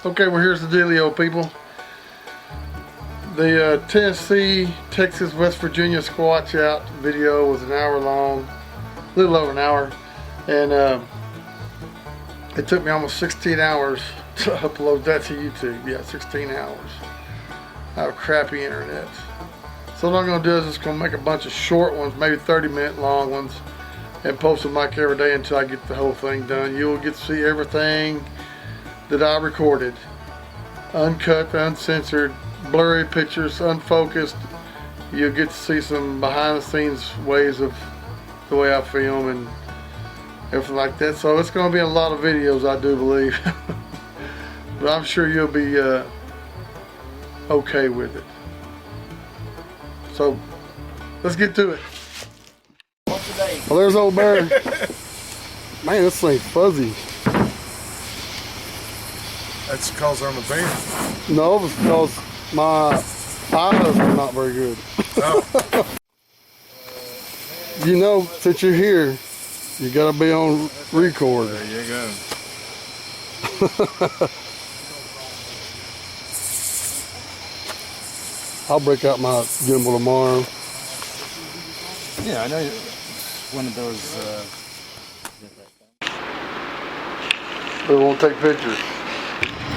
Okay, well here's the dealio, people. The Tennessee, Texas, West Virginia Squatch-Out video was an hour long, a little over an hour, and it took me almost 16 hours to upload that to YouTube. Yeah, 16 hours. I have crappy internet. So what I'm going to do is just going to make a bunch of short ones, maybe 30-minute long ones, and post them like every day until I get the whole thing done. You'll get to see everything that I recorded. Uncut, uncensored, blurry pictures, unfocused. You'll get to see some behind the scenes ways of the way I film and everything like that. So it's going to be a lot of videos, I do believe. But I'm sure you'll be okay with it. So let's get to it. Well, there's old bear. Man, this thing's fuzzy. That's because I'm a bear. No, it's because my eyes are not very good. Oh. You know, since you're here, you gotta be on record. There you go. I'll break out my gimbal tomorrow. Yeah, I know it's one of those. They won't take pictures.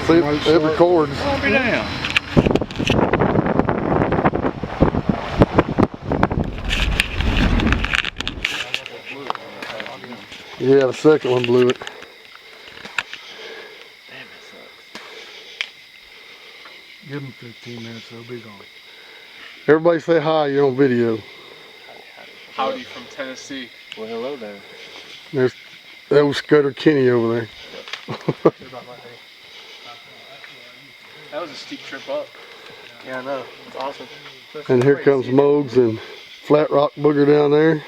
See, it records. I'll be down. Yeah, the second one blew it. Damn, it sucks. Give them 15 minutes, they'll be gone. Everybody say hi, you're on video. Howdy from Tennessee. Well, hello there. There's that was Scudder Kenny over there. That was a steep trip up. Yeah, I know. It's awesome. And here comes Mogs and Flat Rock Booger down there.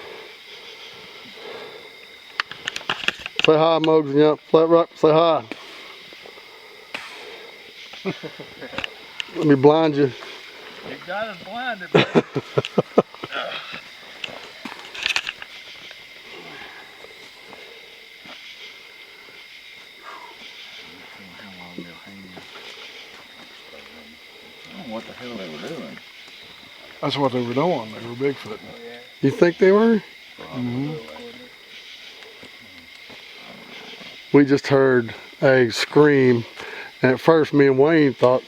Say hi, Mogs, and yeah, Flat Rock, say hi. Let me blind you. You got us blinded, man. What the hell they were doing? That's what they were doing. They were Bigfoot. You think they were? Mm-hmm. We just heard a scream, and at first me and Wayne thought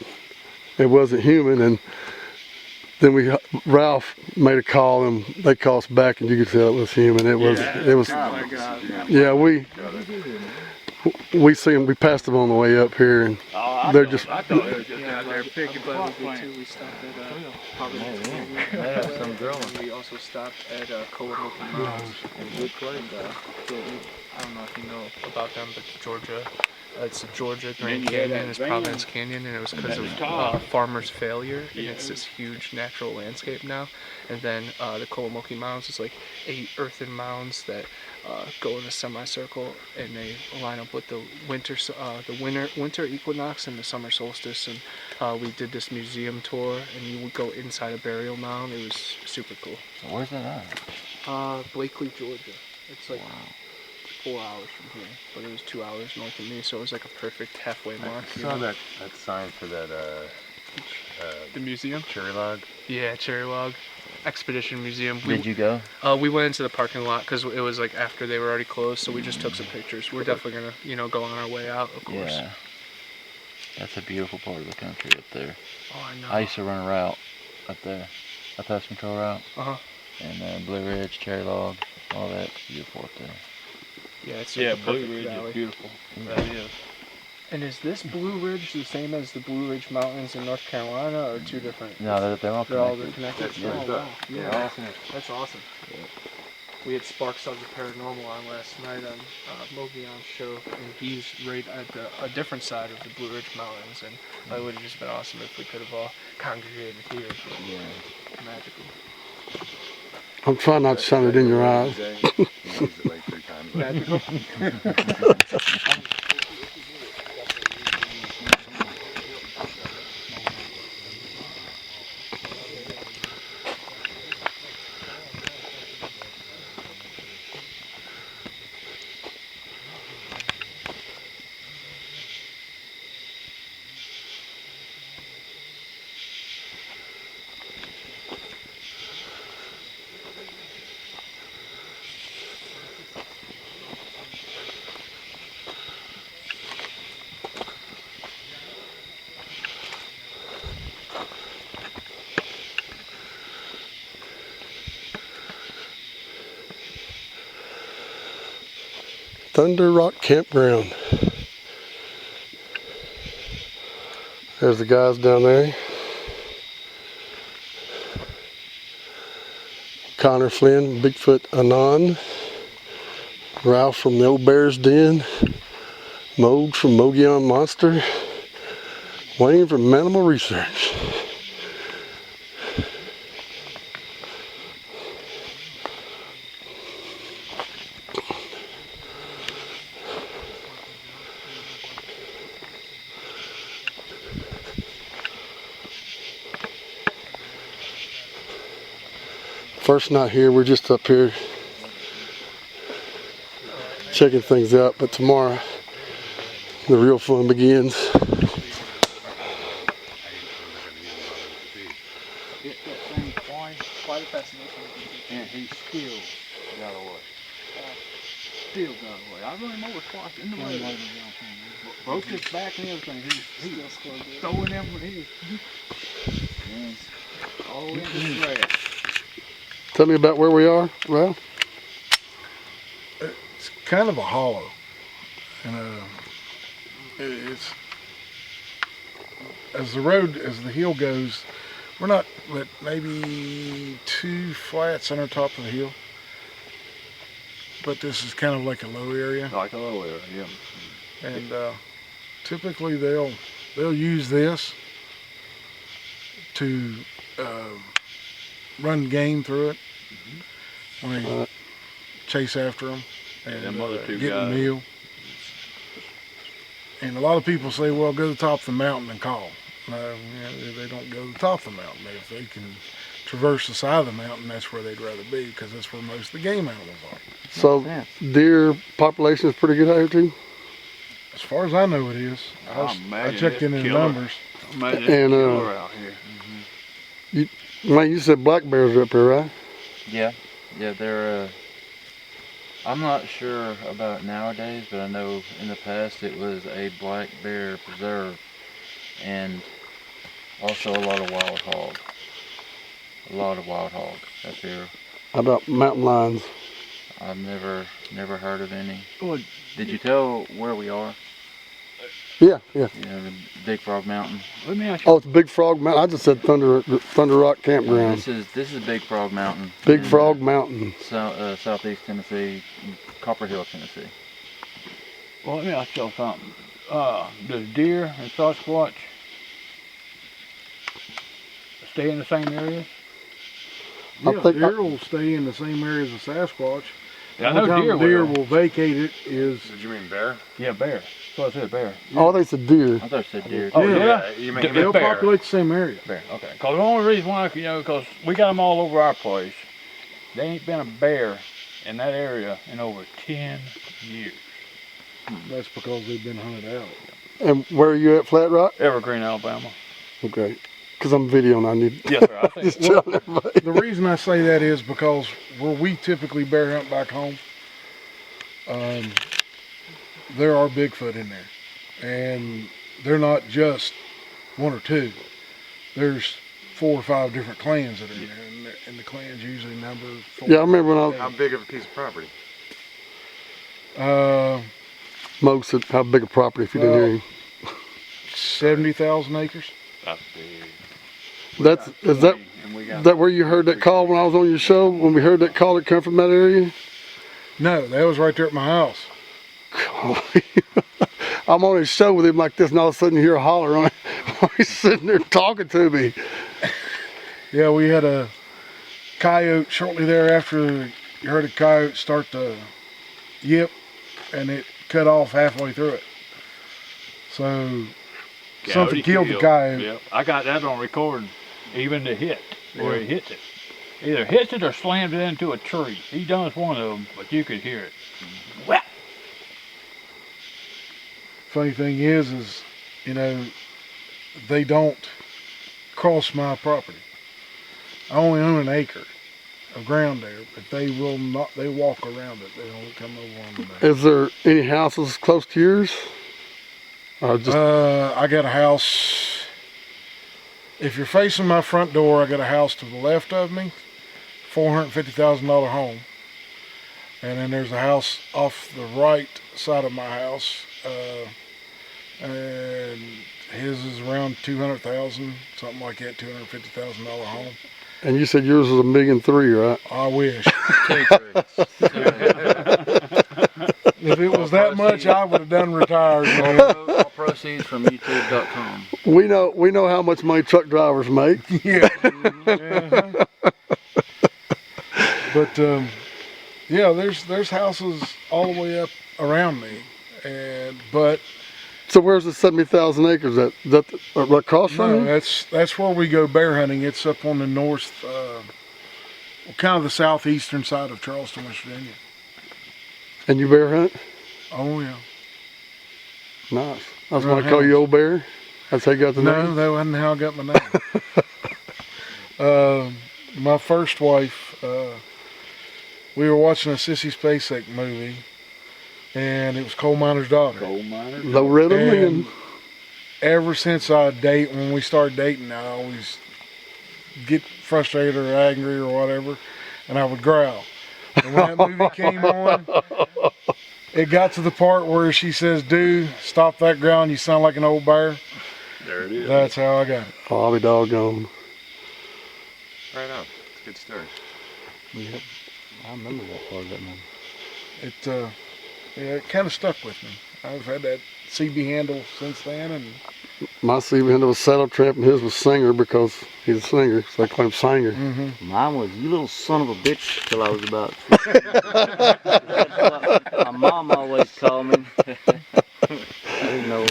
it wasn't human, and then Ralph made a call and they called us back, and you could tell it was human. It was. Oh my God. Yeah, we see them. We passed them on the way up here, and they're just. I thought they were just out there picking. But we stopped at Some drilling. We also stopped at Coahuila Mountains. Good place. I don't know if you know about them, but Georgia. It's Georgia Grand Canyon, it's Providence Canyon, and it was because of farmers' failure, and it's this huge natural landscape now. And then the Coahuila Mountains is like 8 earthen mounds that go in a semicircle, and they line up with the winter equinox and the summer solstice. And we did this museum tour, and you would go inside a burial mound. It was super cool. So where's that at? Blakely, Georgia. It's like 4 hours from here, but it was 2 hours north of me, so it was like a perfect halfway mark. I saw that sign for that The museum? cherry log. Yeah, Cherry Log Expedition Museum. Did you go? We went into the parking lot because it was like after they were already closed, so we just took some pictures. We're definitely gonna, go on our way out, of course. Yeah. That's a beautiful part of the country up there. Oh, I know. I used to run a route up there, a pest control route. Uh-huh. And Blue Ridge, Cherry Log, all that's beautiful up there. Yeah, it's Yeah, like a Blue perfect Ridge valley. is beautiful. That is. And is this Blue Ridge the same as the Blue Ridge Mountains in North Carolina, or two different? No, they're all They're all connected. connected. Yeah, Oh, wow. yeah. That's awesome. We had Sparks of the Paranormal on last night on Mogion's show, and he's right at a different side of the Blue Ridge Mountains, and it would have just been awesome if we could have all congregated here. Yeah. Magical. I'm trying not to shine it in your eyes. Magical. Thunder Rock Campground. There's the guys down there. Connor Flynn, Bigfoot Anon, Ralph from the Old Bear's Den, Moog from Mogollon Monster, Wayne from Manimal Research. First night here, we're just up here checking things out, but tomorrow the real fun begins. Quite a fascination. And he still got away. Still got away. I run him over twice in the road. Broke his back and everything. He was throwing them. He was all in the grass. Tell me about where we are, Ralph. It's kind of a hollow, and it's as the hill goes. We're not, but maybe 2 flats on the top of the hill. But this is kind of like a low area. Like a low area, yeah. And typically they'll use this to run game through it when they chase after them and them other two get a guys. meal. And a lot of people say, well, go to the top of the mountain and call. No, they don't go to the top of the mountain. If they can traverse the side of the mountain, that's where they'd rather be, because that's where most of the game animals are. So, deer population is pretty good out here too? As far as I know, it is. I checked in the numbers. And out here. man, you said black bears are up here, right? Yeah, they're. I'm not sure about nowadays, but I know in the past it was a black bear preserve, and also a lot of wild hog. A lot of wild hog up here. How about mountain lions? I've never heard of any. Well, Did you tell where we are? Yeah. You know, the Big Frog Mountain. let me ask you. Oh, it's Big Frog Mountain. I just said Thunder Rock Campground. This is Big Frog Mountain. Big in, Frog Mountain. Southeast Tennessee, Copper Hill, Tennessee. Well, let me ask y'all something. Does deer and Sasquatch stay in the same areas? I Yeah, think deer will stay in the same area as the Sasquatch. Yeah, I The know only time deer deer will. will vacate it is Did you mean bear? Yeah, bear. So I said bear. Oh, they said deer. I thought it said deer. Oh, Yeah. yeah. You mean they'll bear. populate the same area. Bear. Okay. Because the only reason why, because we got them all over our place. There ain't been a bear in that area in over 10 years. That's because they've been hunted out. And where are you at, Flat Rock? Evergreen, Alabama. Okay. Because I'm videoing, I need Yes, sir. I think. just telling everybody. The reason I say that is because where we typically bear hunt back home, there are Bigfoot in there. And they're not just 1 or 2. There's 4 or 5 different clans that are in there. And the clans usually number 4. Yeah, I remember when How big of a piece of property? Moog said how big a property if you didn't hear him. 70,000 acres. That's big. Is that where you heard that call when I was on your show? When we heard that call that come from that area? No, that was right there at my house. I'm on his show with him like this, and all of a sudden you hear a holler on it while he's sitting there talking to me. Yeah, we had a coyote shortly thereafter. You heard a coyote start to yip, and it cut off halfway through it. So something killed the coyote. Yep. I got that on record, even the hit, where he hits it. Either hits it or slams it into a tree. He done one of them, but you could hear it. Whap! Funny thing is, they don't cross my property. I only own an acre of ground there, but they will not. They walk around it. They don't come over on the back. Is there any houses close to yours? Or just I got a house. If you're facing my front door, I got a house to the left of me, $450,000 home. And then there's a house off the right side of my house, and his is around 200,000, something like that, $250,000 home. And you said yours was $1.3 million, right? I wish. If it was that much, I would have done retired, man. All proceeds from YouTube.com. We know how much money truck drivers make. Yeah. Uh-huh. But yeah, there's houses all the way up around me, but So where's the 70,000 acres at? Is that right across from no, you? that's where we go bear hunting. It's up on the north, kind of the southeastern side of Charleston, West Virginia. And you bear hunt? Oh yeah. Nice. I was going to call you Old Bear. That's how you got the No, name? that wasn't how I got my name. My first wife, we were watching a Sissy Spacek movie, and it was Coal Miner's Daughter. Gold miner. Low rhythm And ever since when we started dating, I always get frustrated or angry or whatever, and I would growl. And when that movie came on, it got to the part where she says, "Dude, stop that growling, you sound like an old bear." There it is. That's how I got it. Oh, I'll be doggone. Right on. It's a good start. Yeah, I remember that part of that movie. It kind of stuck with me. I've had that CB handle since then, and My CB handle was Saddle Tramp and his was Singer because he's a singer, so they call him Singer. Mine was "You little son of a bitch" till I was about. My mom always called me. I didn't know.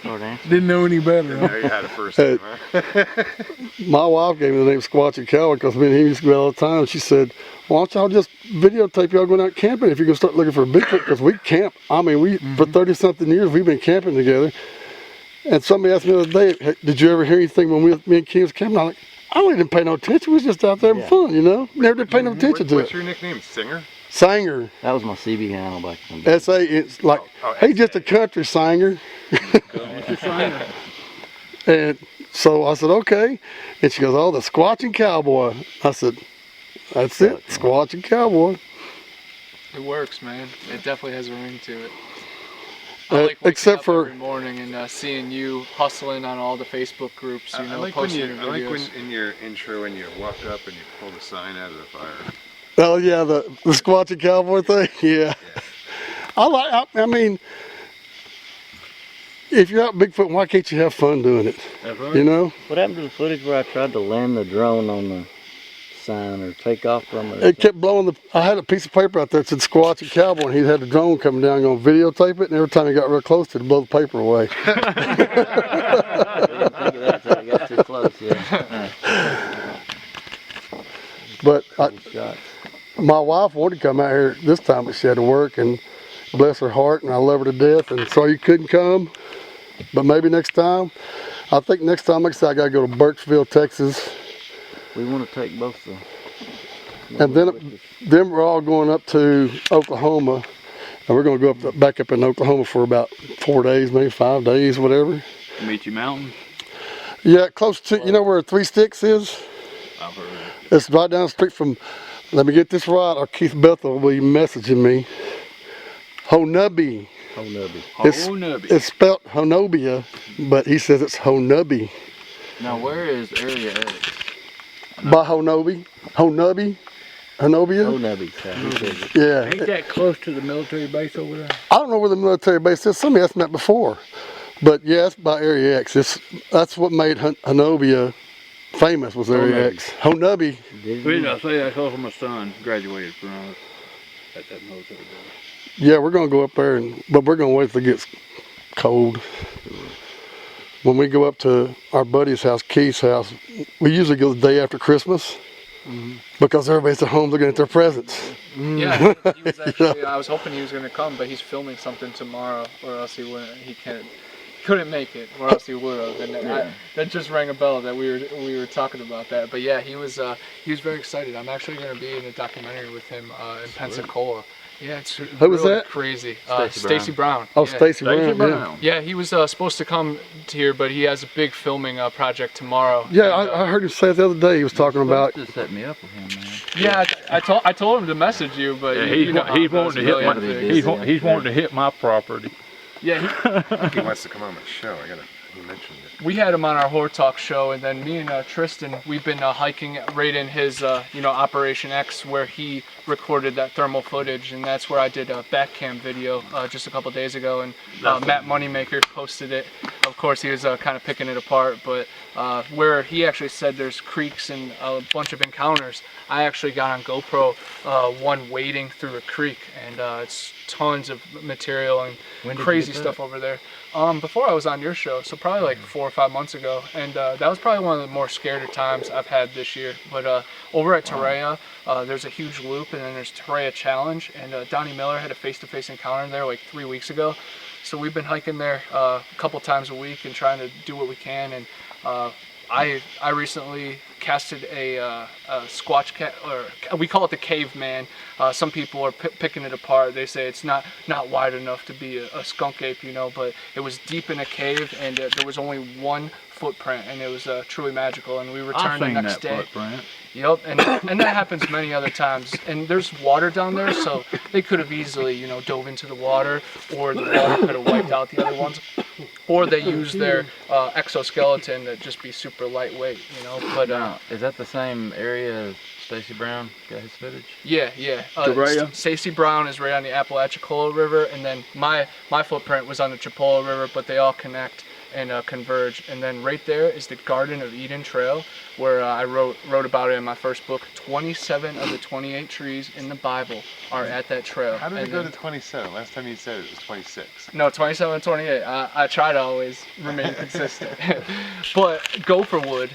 Short answer. didn't know any better. Huh? There you had a first name, huh? My wife gave me the name Squatchin' because me and him used to go out all the time. She said, "Why don't y'all just videotape y'all going out camping if you're going to start looking for a Bigfoot?" Because we camp. I mean, for 30-something years, we've been camping together. And somebody asked me the other day, "Hey, did you ever hear anything when me and Kim was camping?" I'm like, "I really didn't pay no attention. We was just out there having fun, you know? Never did pay no attention to What's it." your nickname? Singer? Singer. That was my CB handle back in the day. S.A. It's like, he's just a country singer. And so I said, "Okay." And she goes, "Oh, the Squatchin' Cowboy." I said, "That's it, Squatchin' Cowboy." It works, man. It definitely has a ring to it. I like waking except up for every morning and seeing you hustling on all the Facebook groups, you know, posting your videos. I like when in your intro when you walked up and you pulled a sign out of the fire. oh yeah, the Squatchin' Cowboy thing. Yeah. I mean, if you're out Bigfoot, why can't you have fun doing it? That's right. You know? What happened to the footage where I tried to land the drone on the sign or take off from it? It kept blowing I had a piece of paper out there that said Squatchin' Cowboy, and he had a drone coming down going to videotape it, and every time he got real close to it, blow the paper away. I didn't think of that till I got too close, yeah. But Shots. my wife wanted to come out here this time, but she had to work, and bless her heart, and I love her to death, and sorry you couldn't come, but maybe next time. I think next time, like I said, I got to go to Burkesville, Texas, We want to take both the. and then we're all going up to Oklahoma, and we're going to go back up in Oklahoma for about 4 days, maybe 5 days, whatever. Meet you mountain. Yeah, close to, you know where Three Sticks is? I've heard it. It's right down the street from, let me get this right, or Keith Bethel will be messaging me. Honubby. Oh, nubby. Honubby. It's spelled Honobia, but he says it's Honubby. Now, where is Area X? By Honobia? Honubby? Honobia? Oh, nubby. Yeah. Ain't that close to the military base over there? I don't know where the military base is. Somebody asked me that before. But yeah, it's by Area X. That's what made Honobia famous, was Area X. Honubby. The reason I say that because my son graduated from us at that military base. Yeah, we're going to go up there, but we're going to wait till it gets cold. When we go up to our buddy's house, Keith's house, we usually go the day after Christmas because everybody's at home looking at their presents. Yeah, he was actually, I was hoping he was going to come, but he's filming something tomorrow, or else he wouldn't. Couldn't make it, or else he would have. And that just rang a bell that we were talking about that. But yeah, he was very excited. I'm actually going to be in a documentary with him in Pensacola. Yeah, it's Who was that? Crazy. Stacey Brown. Oh, Yeah. Stacey Brown. Yeah, he was supposed to come here, but he has a big filming project tomorrow. Yeah, I heard him say it the other day. He was talking about. Just set me up with him, man. Yeah, I told him to message you, but Yeah, you know he's wanting to hit my he's wanting to hit my property. Yeah, He wants to come on my show. He mentioned it. we had him on our Horror Talk show, and then me and Tristan, we've been hiking right in his, Operation X, where he recorded that thermal footage, and that's where I did a back cam video just a couple days ago, and Matt Moneymaker posted it. Of course, he was kind of picking it apart, but where he actually said there's creeks and a bunch of encounters, I actually got on GoPro one wading through a creek, and it's tons of material and crazy stuff over there. Before I was on your show, so probably like 4 or 5 months ago, and that was probably one of the more scarier times I've had this year. But over at Torreya, there's a huge loop, and then there's Torreya Challenge, and Donnie Miller had a face-to-face encounter there like 3 weeks ago. So we've been hiking there a couple times a week and trying to do what we can. And I recently casted a squatch cat, or we call it the caveman. Some people are picking it apart. They say it's not wide enough to be a skunk ape, but it was deep in a cave, and there was only one footprint, and it was truly magical. And we returned the next day. Footprint. Yep, and that happens many other times. And there's water down there, so they could have easily, dove into the water, or the water could have wiped out the other ones, or they use their exoskeleton to just be super lightweight, But Now, is that the same area as Stacy Brown got his footage? yeah. Torreya? Stacey Brown is right on the Apalachicola River, and then my footprint was on the Chipola River, but they all connect and converge. And then right there is the Garden of Eden Trail, where I wrote about it in my first book. 27 of the 28 trees in the Bible are at that trail. How did it go to 27? Last time you said it was 26. No, 27 and 28. I try to always remain consistent. But gopher wood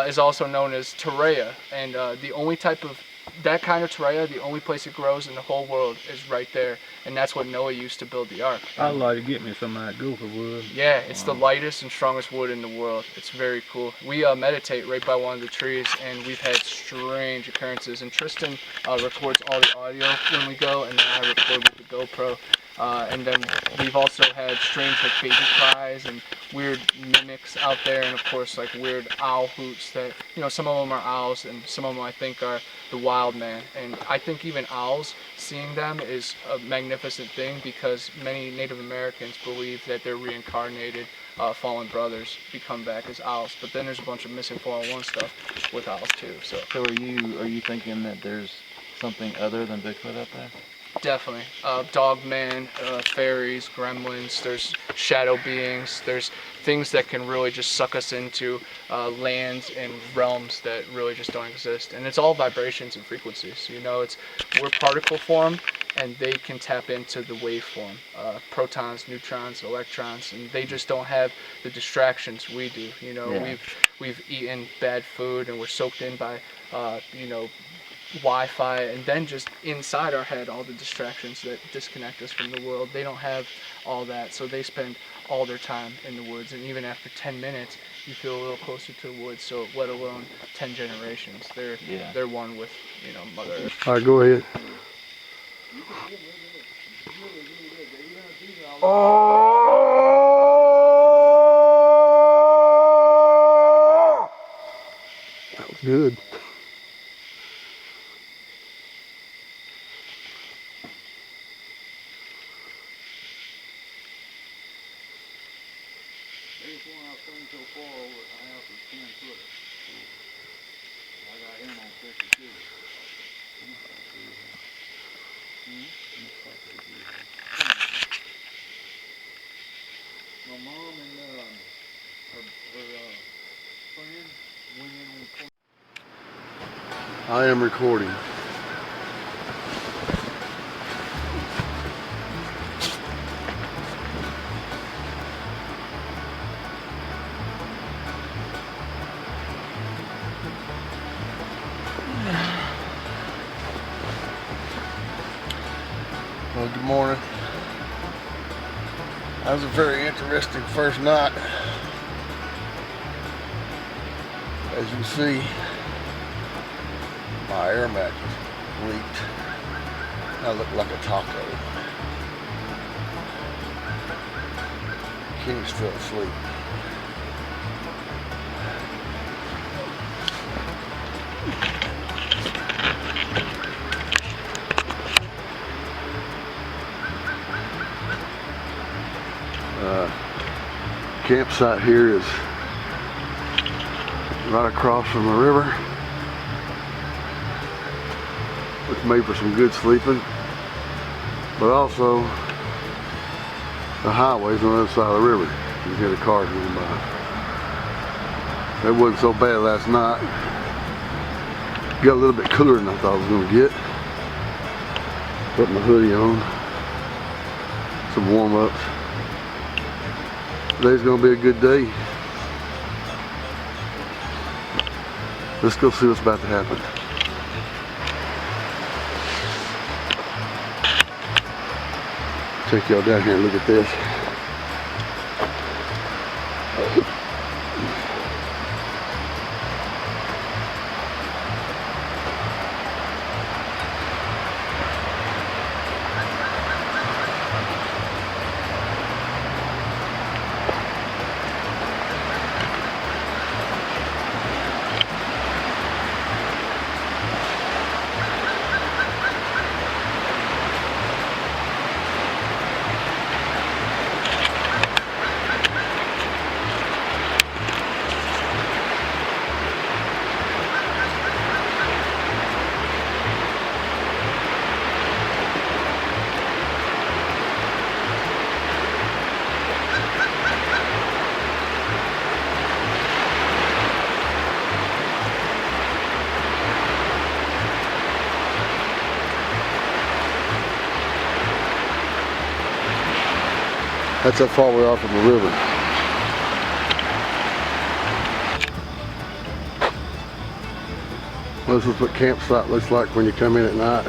is also known as Torreya, and the only type of that kind of Torreya, the only place it grows in the whole world is right there, and that's what Noah used to build the ark. I'd like to get me some of that gopher wood. Yeah, it's the lightest and strongest wood in the world. It's very cool. We meditate right by one of the trees, and we've had strange occurrences. And Tristan records all the audio when we go, and then I record with the GoPro. And then we've also had strange baby cries and weird mimics out there, and of course like weird owl hoots that, some of them are owls and some of them I think are the wild man. And I think even owls, seeing them is a magnificent thing, because many Native Americans believe that they're reincarnated fallen brothers become back as owls. But then there's a bunch of missing 401 stuff with owls too. So are you thinking that there's something other than Bigfoot out there? Definitely. Dogman, fairies, gremlins, there's shadow beings, there's things that can really just suck us into lands and realms that really just don't exist. And it's all vibrations and frequencies. We're particle form, and they can tap into the waveform. Protons, neutrons, electrons, and they just don't have the distractions we do. Yeah. We've eaten bad food, and we're soaked in by Wi-Fi, and then just inside our head all the distractions that disconnect us from the world. They don't have all that, so they spend all their time in the woods, and even after 10 minutes you feel a little closer to the woods, so let alone 10 generations. They're one with Mother Earth. All right, go ahead. That was good. My mom and her friend went in on. I am recording. Well, good morning. That was a very interesting first night. As you see, my air mattress leaked. I look like a taco. Kenny's still asleep. campsite here is right across from the river, which made for some good sleeping, but also the highway's on the other side of the river. You can hear the cars going by. It wasn't so bad last night. Got a little bit cooler than I thought it was going to get. Put my hoodie on. Some warm-ups. Today's going to be a good day. Let's go see what's about to happen. Take y'all down here and look at this. That's how far we are from the river. This is what campsite looks like when you come in at night.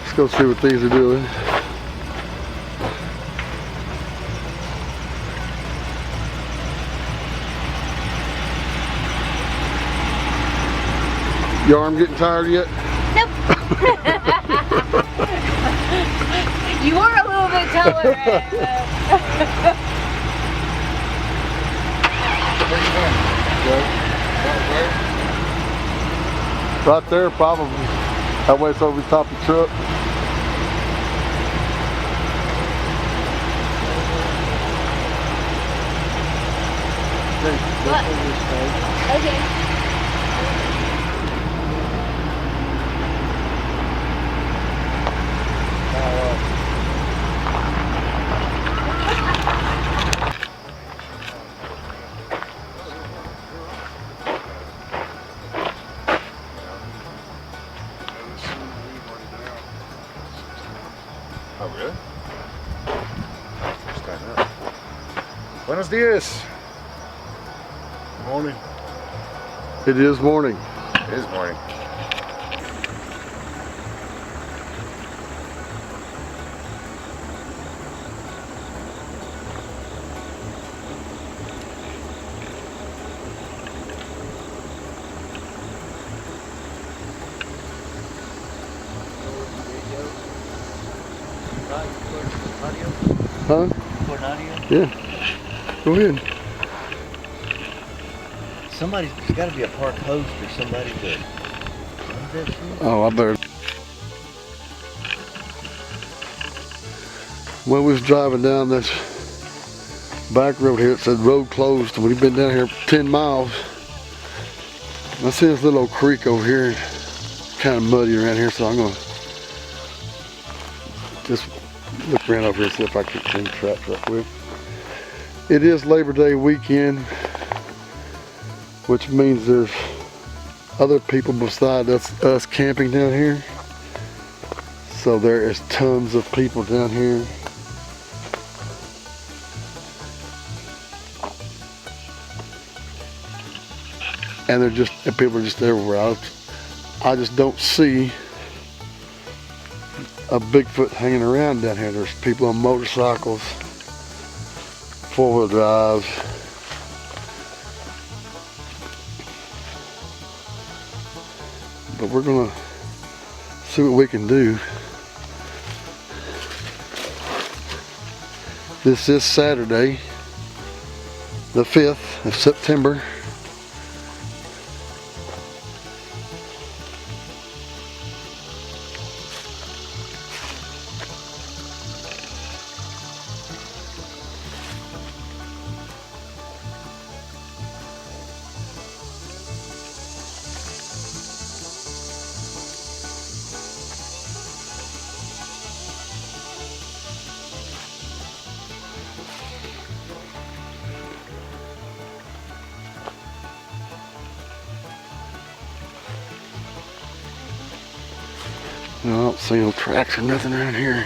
Let's go see what these are doing. Your arm getting tired yet? Nope. You were a little bit taller. Right there, probably. That way it's over the top of the truck. What? Okay. Oh, really? Stand up. Buenos dias. Morning. It is morning. It is morning. Huh? Yeah. Go ahead. Somebody's got to be a park host or somebody that runs that shit. Oh, I better. When we was driving down this back road here, it said road closed. We've been down here 10 miles. I see this little old creek over here. It's kind of muddy around here, so I'm going to just look around over here and see if I can change tracks real quick. It is Labor Day weekend, which means there's other people besides us camping down here. So there is tons of people down here. And people are just everywhere. I just don't see a Bigfoot hanging around down here. There's people on motorcycles, four-wheel drives. But we're gonna see what we can do. This is Saturday, the 5th of September. I don't see no tracks or nothing around here.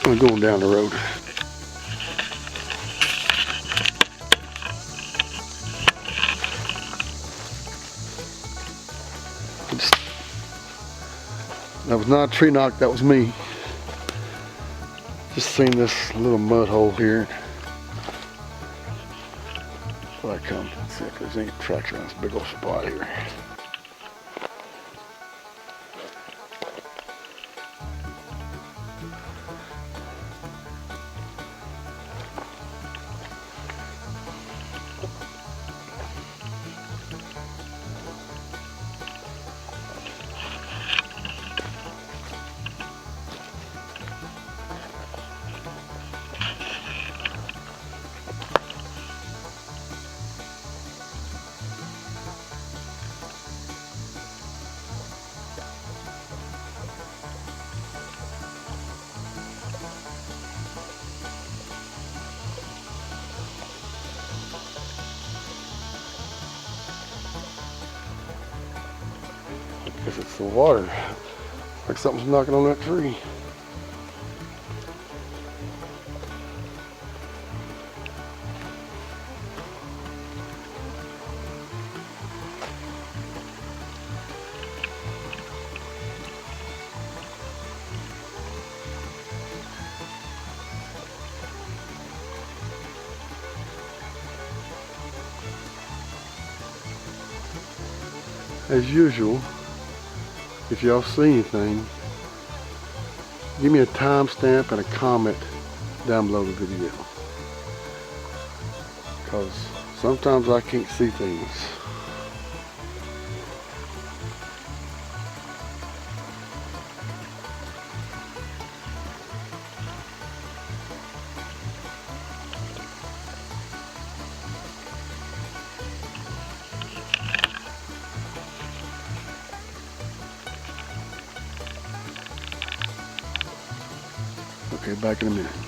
I'm going down the road. That was not a tree knock, that was me. Just seen this little mud hole here. So I come and see if there's any tracks around this big old spot here. Guess it's the water. Like something's knocking on that tree. As usual, if y'all see anything, give me a timestamp and a comment down below the video. Because sometimes I can't see things. Okay, back in a minute.